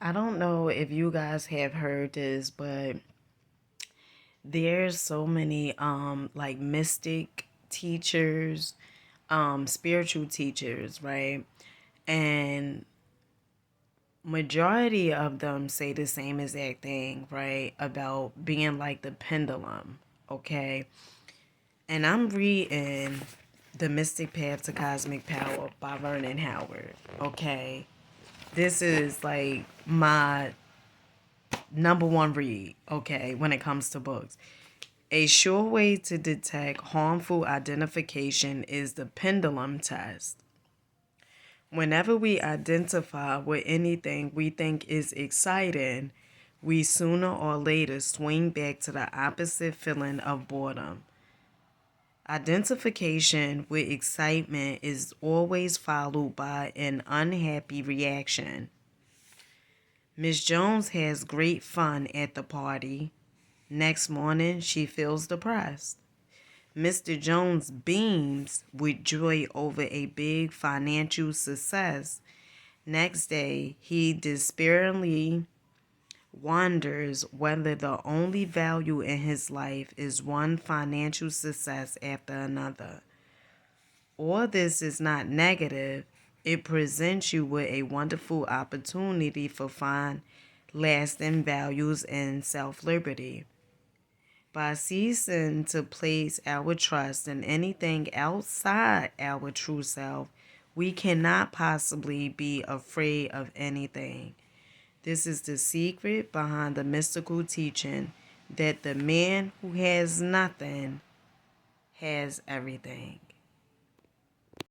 I don't know if you guys have heard this, but there's so many like mystic teachers, spiritual teachers, right? And majority of them say the same exact thing, right? About being like the pendulum, okay? And I'm reading The Mystic Path to Cosmic Power by Vernon Howard, okay? This is like my number one read, okay, when it comes to books. A sure way to detect harmful identification is the pendulum test. Whenever we identify with anything we think is exciting, we sooner or later swing back to the opposite feeling of boredom. Identification with excitement is always followed by an unhappy reaction. Miss Jones has great fun at the party. Next morning, she feels depressed. Mr. Jones beams with joy over a big financial success. Next day, he despairingly wonders whether the only value in his life is one financial success after another. All this is not negative. It presents you with a wonderful opportunity for find lasting values and self-liberty. By ceasing to place our trust in anything outside our true self, we cannot possibly be afraid of anything. This is the secret behind the mystical teaching that the man who has nothing has everything.